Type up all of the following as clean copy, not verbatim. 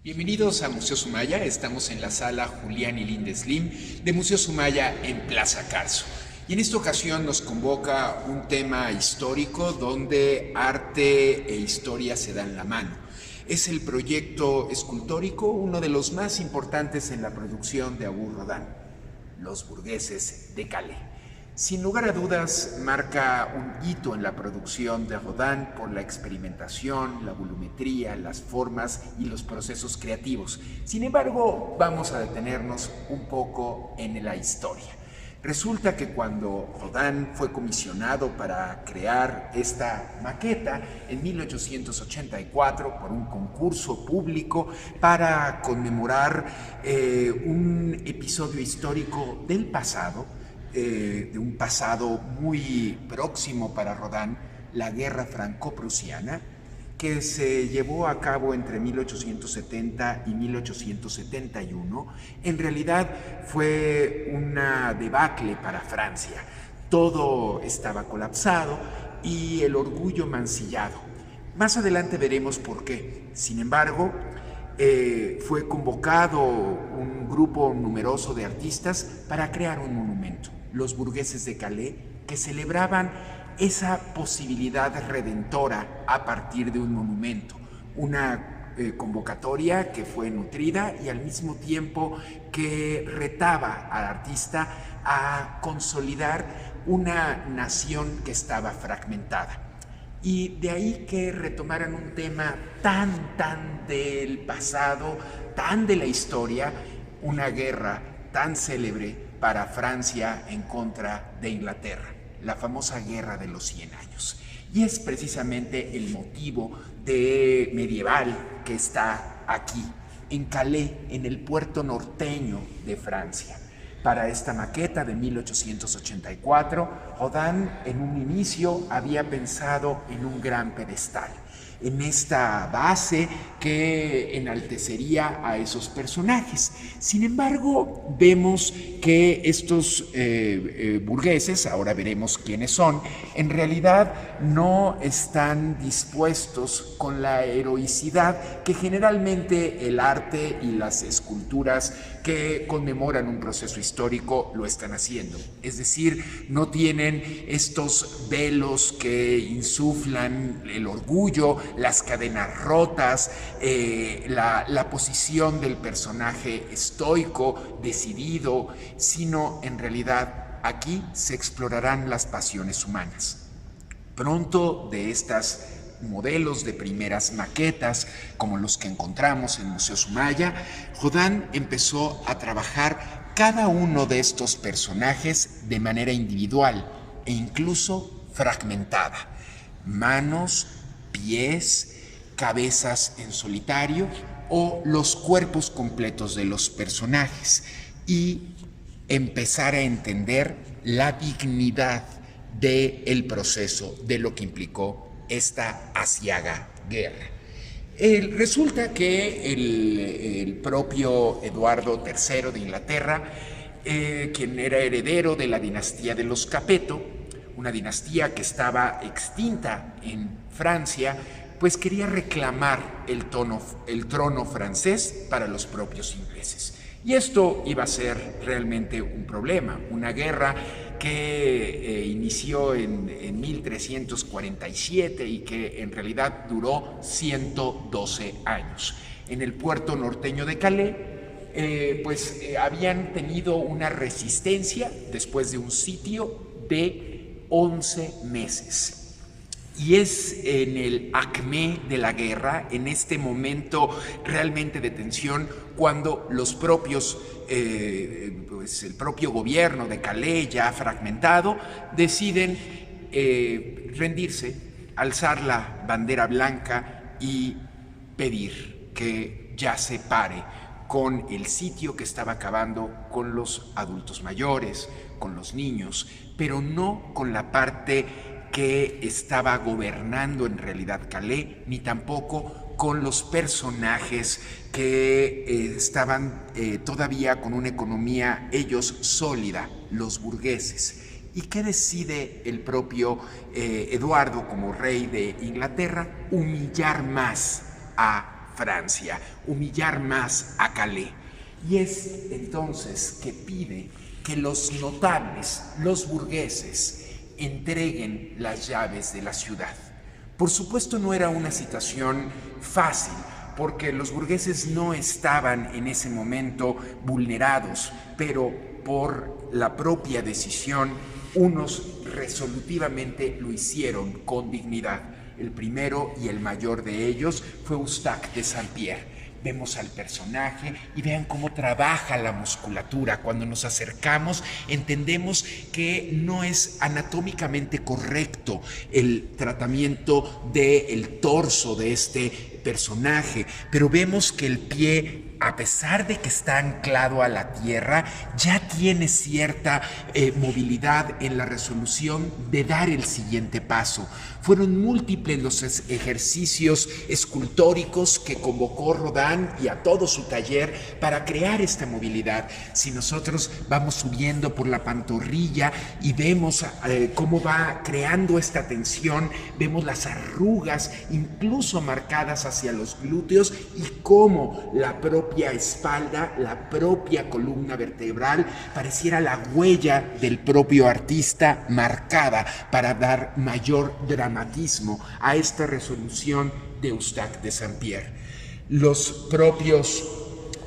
Bienvenidos a Museo Sumaya, estamos en la sala Julián y Linda Slim de Museo Sumaya en Plaza Carso. Y en esta ocasión nos convoca un tema histórico donde arte e historia se dan la mano. Es el proyecto escultórico, uno de los más importantes en la producción de Auguste Rodin, Los Burgueses de Calais. Sin lugar a dudas, marca un hito en la producción de Rodin por la experimentación, la volumetría, las formas y los procesos creativos. Sin embargo, vamos a detenernos un poco en la historia. Resulta que cuando Rodin fue comisionado para crear esta maqueta en 1884 por un concurso público para conmemorar un episodio histórico del pasado, de un pasado muy próximo para Rodin, la Guerra Franco-Prusiana, que se llevó a cabo entre 1870 y 1871, en realidad fue una debacle para Francia. Todo estaba colapsado y el orgullo mancillado. Más adelante veremos por qué. Sin embargo, fue convocado un grupo numeroso de artistas para crear un monumento, los Burgueses de Calais, que celebraban esa posibilidad redentora a partir de un monumento, una convocatoria que fue nutrida y al mismo tiempo que retaba al artista a consolidar una nación que estaba fragmentada. Y de ahí que retomaran un tema tan del pasado, tan de la historia, una guerra tan célebre para Francia en contra de Inglaterra, la famosa Guerra de los 100 años. Y es precisamente el motivo medieval que está aquí, en Calais, en el puerto norteño de Francia. Para esta maqueta de 1884, Rodin en un inicio había pensado en un gran pedestal, en esta base que enaltecería a esos personajes. Sin embargo, vemos que estos burgueses, ahora veremos quiénes son, en realidad no están dispuestos con la heroicidad que generalmente el arte y las esculturas que conmemoran un proceso histórico lo están haciendo. Es decir, no tienen estos velos que insuflan el orgullo, las cadenas rotas, la posición del personaje estoico, decidido, sino en realidad aquí se explorarán las pasiones humanas. Pronto de estas modelos de primeras maquetas, como los que encontramos en Museo Sumaya, Rodin empezó a trabajar cada uno de estos personajes de manera individual e incluso fragmentada. Manos, pies, cabezas en solitario o los cuerpos completos de los personajes, y empezar a entender la dignidad del proceso, de lo que implicó esta aciaga guerra. Resulta que el propio Eduardo III de Inglaterra, quien era heredero de la dinastía de los Capeto, una dinastía que estaba extinta en Francia, pues quería reclamar el trono francés para los propios ingleses. Y esto iba a ser realmente un problema, una guerra que inició en 1347 y que en realidad duró 112 años. En el puerto norteño de Calais, habían tenido una resistencia después de un sitio de 11 meses. Y es en el acmé de la guerra, en este momento realmente de tensión, cuando los propios, el propio gobierno de Calais, ya fragmentado, deciden rendirse, alzar la bandera blanca y pedir que ya se pare con el sitio que estaba acabando con los adultos mayores, con los niños, pero no con la parte que estaba gobernando en realidad Calais, ni tampoco con los personajes que estaban todavía con una economía ellos sólida, los burgueses. ¿Y qué decide el propio Eduardo como rey de Inglaterra? Humillar más a Francia, humillar más a Calais. Y es entonces que pide que los notables, los burgueses, entreguen las llaves de la ciudad. Por supuesto no era una situación fácil, porque los burgueses no estaban en ese momento vulnerados, pero por la propia decisión, unos resolutivamente lo hicieron con dignidad. El primero y el mayor de ellos fue Eustache de Saint-Pierre. Vemos al personaje y vean cómo trabaja la musculatura. Cuando nos acercamos entendemos que no es anatómicamente correcto el tratamiento del torso de este personaje, pero vemos que el pie, a pesar de que está anclado a la tierra, ya tiene cierta movilidad en la resolución de dar el siguiente paso. Fueron múltiples los ejercicios escultóricos que convocó Rodin y a todo su taller para crear esta movilidad. Si nosotros vamos subiendo por la pantorrilla y vemos cómo va creando esta tensión, vemos las arrugas incluso marcadas hacia los glúteos y cómo la propia espalda, la propia columna vertebral pareciera la huella del propio artista marcada para dar mayor dramatismo a esta resolución de Eustache de Saint-Pierre. Los propios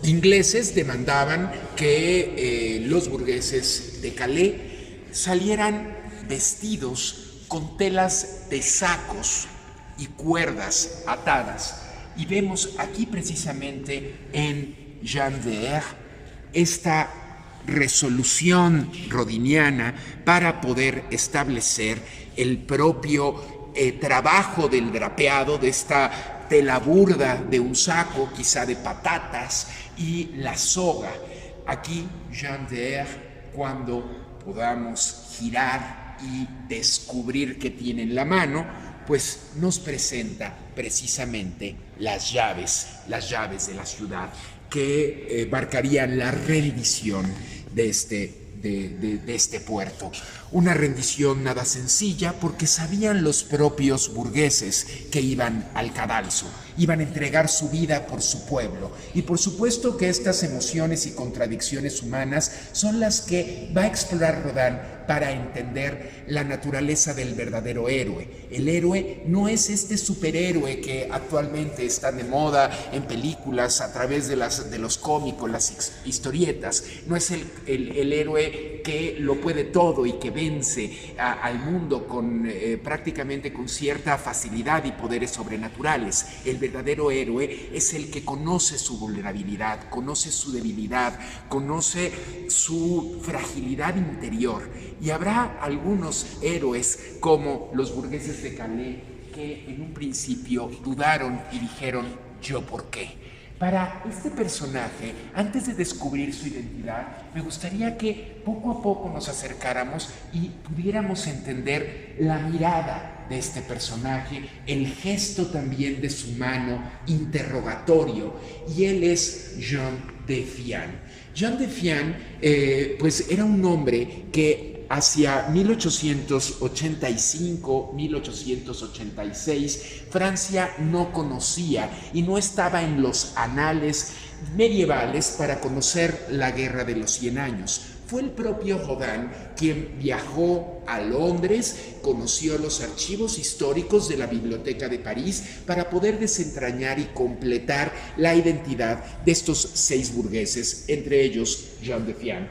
ingleses demandaban que los burgueses de Calais salieran vestidos con telas de sacos y cuerdas atadas. Y vemos aquí precisamente en Jean de Eyre esta resolución rodiniana para poder establecer el propio trabajo del drapeado de esta tela burda de un saco, quizá de patatas, y la soga. Aquí Jean de Eyre, cuando podamos girar y descubrir qué tiene en la mano, pues nos presenta precisamente las llaves de la ciudad que marcarían la rendición de este puerto. Una rendición nada sencilla porque sabían los propios burgueses que iban al cadalso, iban a entregar su vida por su pueblo. Y por supuesto que estas emociones y contradicciones humanas son las que va a explorar Rodin para entender la naturaleza del verdadero héroe. El héroe no es este superhéroe que actualmente está de moda en películas a través de los cómicos, las historietas. No es el héroe que lo puede todo y que vence al mundo prácticamente con cierta facilidad y poderes sobrenaturales. El verdadero héroe es el que conoce su vulnerabilidad, conoce su debilidad, conoce su fragilidad interior. Y habrá algunos héroes como los burgueses de Calais que en un principio dudaron y dijeron: ¿yo por qué? Para este personaje, antes de descubrir su identidad, me gustaría que poco a poco nos acercáramos y pudiéramos entender la mirada de este personaje, el gesto también de su mano interrogatorio, y él es Jean Defiant. Jean Defiant, pues era un hombre que hacia 1885-1886 Francia no conocía y no estaba en los anales medievales para conocer la Guerra de los 100 años. Fue el propio Rodin quien viajó a Londres, conoció los archivos históricos de la Biblioteca de París para poder desentrañar y completar la identidad de estos 6 burgueses, entre ellos Jean Defiant.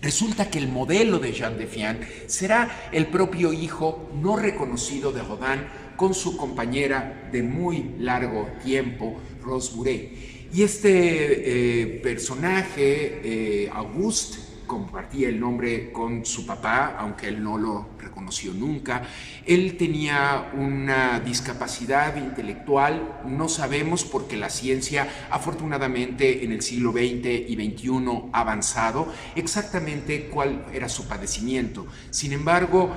Resulta que el modelo de Jean Defiant será el propio hijo no reconocido de Rodin con su compañera de muy largo tiempo, Rose Bouret. Y este personaje, Auguste, compartía el nombre con su papá, aunque él no lo reconoció nunca. Él tenía una discapacidad intelectual, no sabemos porque la ciencia afortunadamente en el siglo XX y XXI ha avanzado exactamente cuál era su padecimiento. Sin embargo,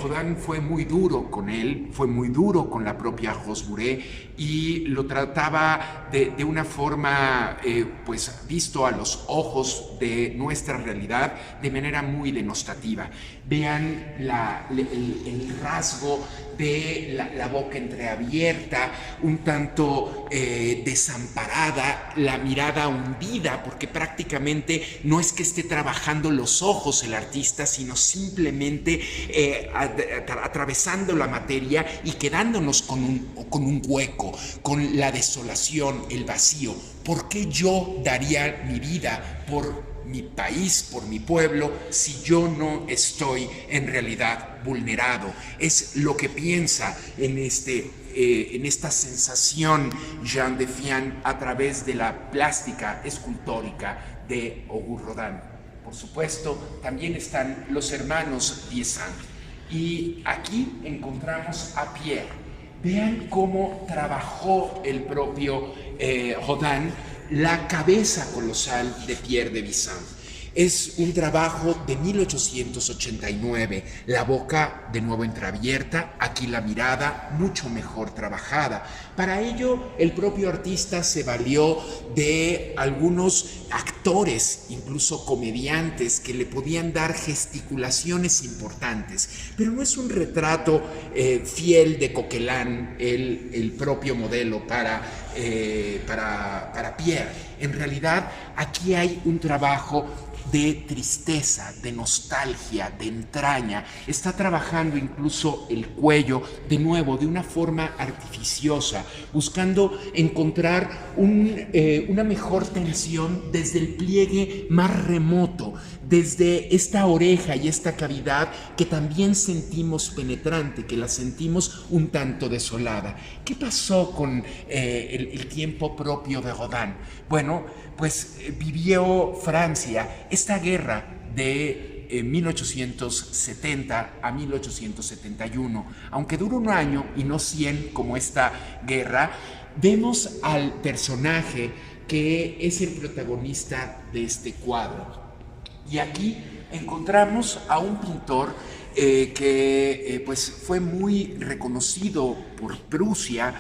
Rodin fue muy duro con él, fue muy duro con la propia Rose Bouret y lo trataba de una forma, pues visto a los ojos de nuestra realidad, de manera muy denostativa. Vean la el rasgo de la boca entreabierta, un tanto desamparada, la mirada hundida, porque prácticamente no es que esté trabajando los ojos el artista, sino simplemente atravesando la materia y quedándonos con un hueco, con la desolación, el vacío. ¿Por qué yo daría mi vida por mi país, por mi pueblo, si yo no estoy en realidad vulnerado? Es lo que piensa en esta sensación Jean Defiant a través de la plástica escultórica de Auguste Rodin. Por supuesto, también están los hermanos Vincent. Y aquí encontramos a Pierre. Vean cómo trabajó el propio Rodin la cabeza colosal de Pierre de Vincent. Es un trabajo de 1889, la boca de nuevo entreabierta, aquí la mirada mucho mejor trabajada. Para ello, el propio artista se valió de algunos actores, incluso comediantes, que le podían dar gesticulaciones importantes. Pero no es un retrato fiel de Coquelin, el propio modelo para Pierre. En realidad, aquí hay un trabajo de tristeza, de nostalgia, de entraña. Está trabajando incluso el cuello, de nuevo, de una forma artificiosa, buscando encontrar una mejor tensión desde el pliegue más remoto, desde esta oreja y esta cavidad que también sentimos penetrante, que la sentimos un tanto desolada. ¿Qué pasó con el tiempo propio de Rodin? Bueno, pues vivió Francia esta guerra de 1870 a 1871. Aunque duró un año y no 100 como esta guerra, vemos al personaje que es el protagonista de este cuadro. Y aquí encontramos a un pintor que pues fue muy reconocido por Prusia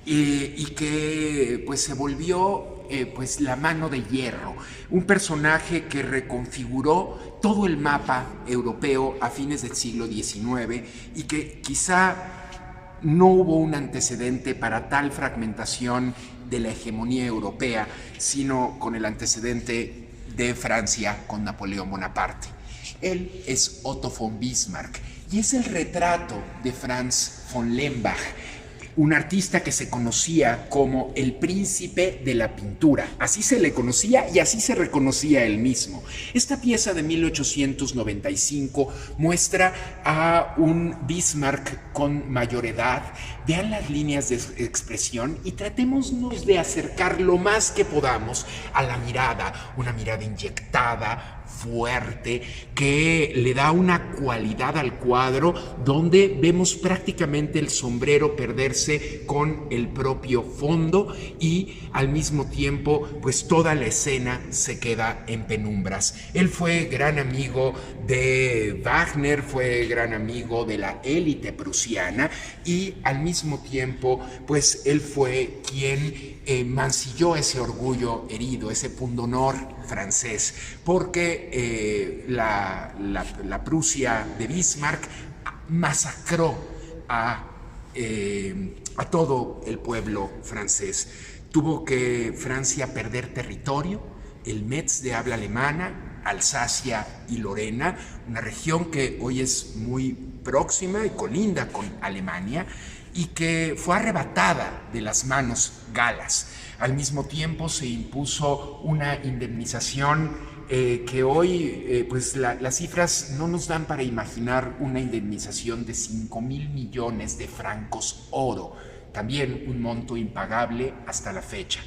y que pues se volvió pues la mano de hierro, un personaje que reconfiguró todo el mapa europeo a fines del siglo XIX y que quizá no hubo un antecedente para tal fragmentación de la hegemonía europea, sino con el antecedente de Francia con Napoleón Bonaparte. Él es Otto von Bismarck y es el retrato de Franz von Lembach, un artista que se conocía como el príncipe de la pintura. Así se le conocía y así se reconocía él mismo. Esta pieza de 1895 muestra a un Bismarck con mayor edad. Vean las líneas de expresión y tratémonos de acercar lo más que podamos a la mirada, una mirada inyectada, fuerte, que le da una cualidad al cuadro donde vemos prácticamente el sombrero perderse con el propio fondo y al mismo tiempo pues toda la escena se queda en penumbras. Él fue gran amigo de Wagner, fue gran amigo de la élite prusiana y al mismo tiempo pues él fue quien mancilló ese orgullo herido, ese pundonor francés, porque la Prusia de Bismarck masacró a todo el pueblo francés. Tuvo que Francia perder territorio, el Metz de habla alemana, Alsacia y Lorena, una región que hoy es muy próxima y colinda con Alemania, y que fue arrebatada de las manos galas. Al mismo tiempo se impuso una indemnización que hoy pues las cifras no nos dan para imaginar una indemnización de 5.000 millones de francos oro, también un monto impagable hasta la fecha.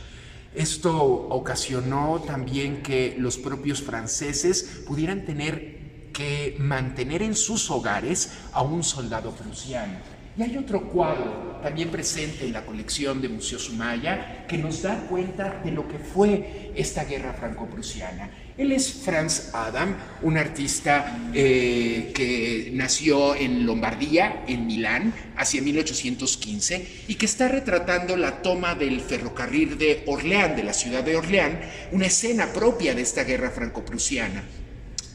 Esto ocasionó también que los propios franceses pudieran tener que mantener en sus hogares a un soldado prusiano. Y hay otro cuadro también presente en la colección de Museo Sumaya que nos da cuenta de lo que fue esta guerra franco-prusiana. Él es Franz Adam, un artista que nació en Lombardía, en Milán, hacia 1815, y que está retratando la toma del ferrocarril de Orleán, de la ciudad de Orleán, una escena propia de esta guerra franco-prusiana.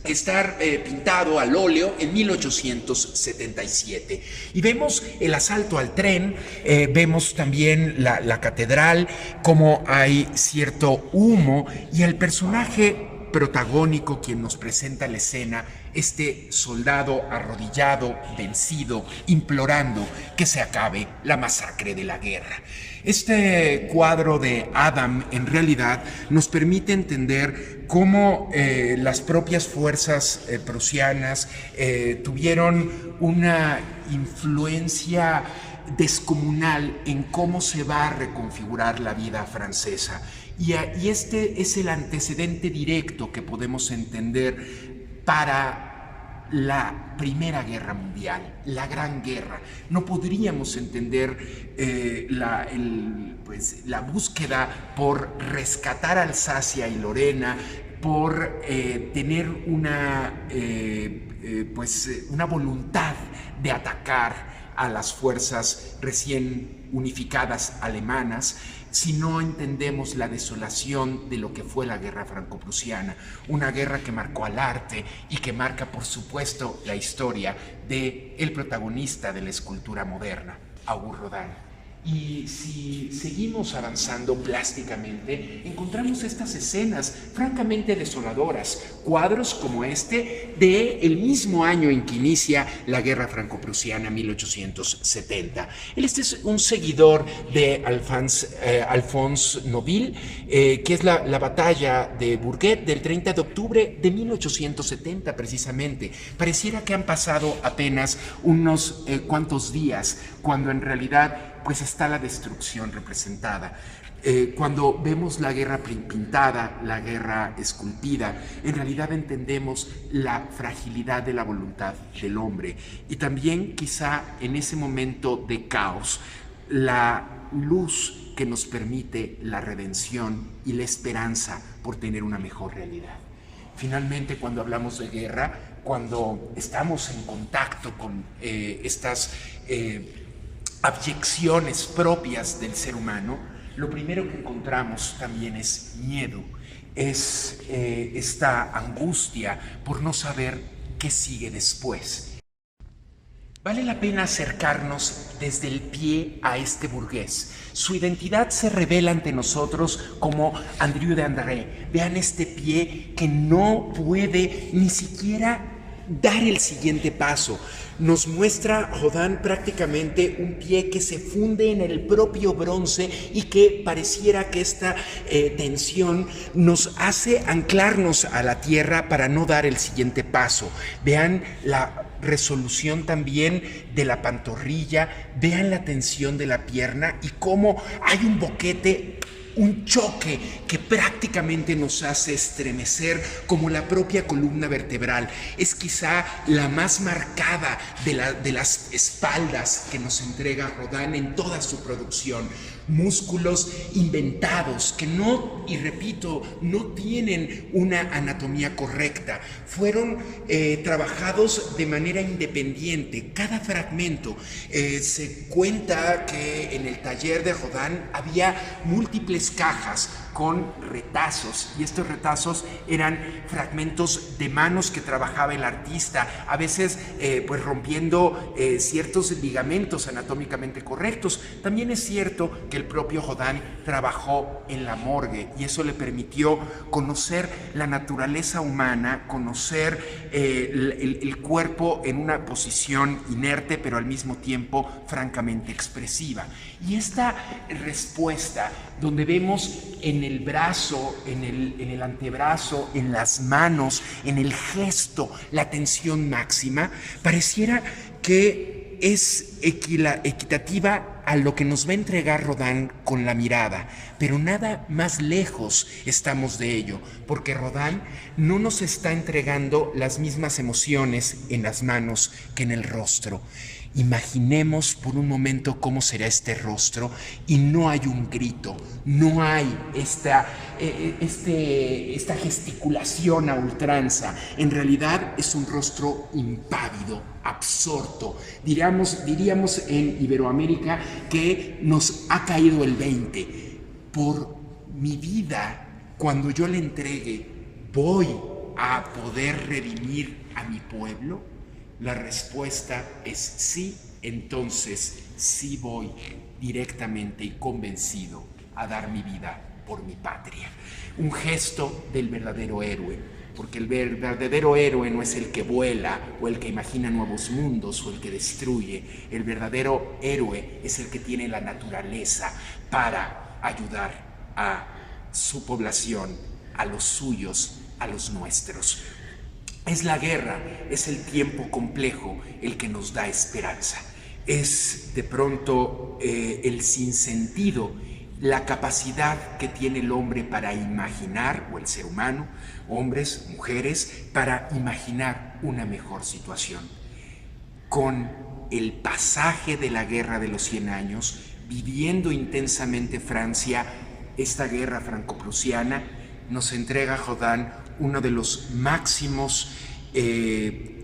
estar pintado al óleo en 1877. Y vemos el asalto al tren, vemos también la catedral, cómo hay cierto humo, y el personaje protagónico, quien nos presenta la escena, este soldado arrodillado, vencido, implorando que se acabe la masacre de la guerra. Este cuadro de Adam en realidad nos permite entender cómo las propias fuerzas prusianas tuvieron una influencia descomunal en cómo se va a reconfigurar la vida francesa. Y este es el antecedente directo que podemos entender para la Primera Guerra Mundial, la Gran Guerra. No podríamos entender la búsqueda por rescatar Alsacia y Lorena, por tener una voluntad de atacar a las fuerzas recién unificadas alemanas, si no entendemos la desolación de lo que fue la guerra franco-prusiana, una guerra que marcó al arte y que marca, por supuesto, la historia del protagonista de la escultura moderna, Auguste Rodin. Y si seguimos avanzando plásticamente, encontramos estas escenas francamente desoladoras, cuadros como este del mismo año en que inicia la guerra franco-prusiana, 1870. Él es un seguidor de Alphonse Neuville, que es la batalla de Bourget del 30 de octubre de 1870 precisamente. Pareciera que han pasado apenas unos cuantos días, cuando en realidad pues está la destrucción representada. Cuando vemos la guerra pintada, la guerra esculpida, en realidad entendemos la fragilidad de la voluntad del hombre, y también quizá en ese momento de caos, la luz que nos permite la redención y la esperanza por tener una mejor realidad. Finalmente, cuando hablamos de guerra, cuando estamos en contacto con estas abyecciones propias del ser humano, lo primero que encontramos también es miedo, es esta angustia por no saber qué sigue después. Vale la pena acercarnos desde el pie a este burgués. Su identidad se revela ante nosotros como Andrew de André. Vean este pie que no puede ni siquiera dar el siguiente paso. Nos muestra Rodin prácticamente un pie que se funde en el propio bronce y que pareciera que esta tensión nos hace anclarnos a la tierra para no dar el siguiente paso. Vean la resolución también de la pantorrilla, vean la tensión de la pierna y cómo hay un boquete, un choque que prácticamente nos hace estremecer como la propia columna vertebral. Es quizá la más marcada de las espaldas que nos entrega Rodin en toda su producción. Músculos inventados que no, y repito, no tienen una anatomía correcta. Fueron trabajados de manera independiente. Cada fragmento, se cuenta que en el taller de Rodin había múltiples cajas con retazos, y estos retazos eran fragmentos de manos que trabajaba el artista, a veces pues rompiendo ciertos ligamentos anatómicamente correctos. También es cierto que el propio Rodin trabajó en la morgue, y eso le permitió conocer la naturaleza humana, conocer el cuerpo en una posición inerte, pero al mismo tiempo francamente expresiva. Y esta respuesta, donde vemos en el brazo, en el antebrazo, en las manos, en el gesto, la tensión máxima, pareciera que es equitativa a lo que nos va a entregar Rodin con la mirada, pero nada más lejos estamos de ello, porque Rodin no nos está entregando las mismas emociones en las manos que en el rostro. Imaginemos por un momento cómo será este rostro, y no hay un grito, no hay esta gesticulación a ultranza. En realidad es un rostro impávido, absorto. Diríamos en Iberoamérica que nos ha caído el 20. Por mi vida, cuando yo le entregue, voy a poder redimir a mi pueblo? La respuesta es sí. Entonces sí voy directamente y convencido a dar mi vida por mi patria. Un gesto del verdadero héroe, porque el verdadero héroe no es el que vuela o el que imagina nuevos mundos o el que destruye. El verdadero héroe es el que tiene la naturaleza para ayudar a su población, a los suyos, a los nuestros. Es la guerra, es el tiempo complejo el que nos da esperanza. Es de pronto el sinsentido, la capacidad que tiene el hombre para imaginar, o el ser humano, hombres, mujeres, para imaginar una mejor situación. Con el pasaje de la Guerra de los 100 años, viviendo intensamente Francia, esta guerra franco-prusiana, nos entrega Rodin uno de los máximos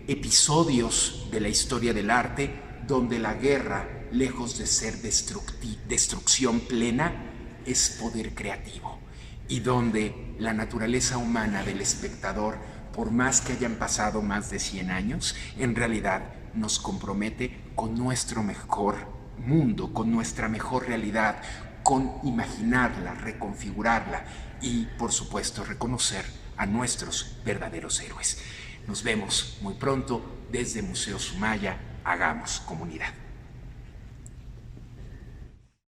episodios de la historia del arte, donde la guerra, lejos de ser destrucción plena, es poder creativo, y donde la naturaleza humana del espectador, por más que hayan pasado más de 100 años, en realidad nos compromete con nuestro mejor mundo, con nuestra mejor realidad, con imaginarla, reconfigurarla y, por supuesto, reconocer a nuestros verdaderos héroes. Nos vemos muy pronto desde Museo Sumaya. Hagamos comunidad.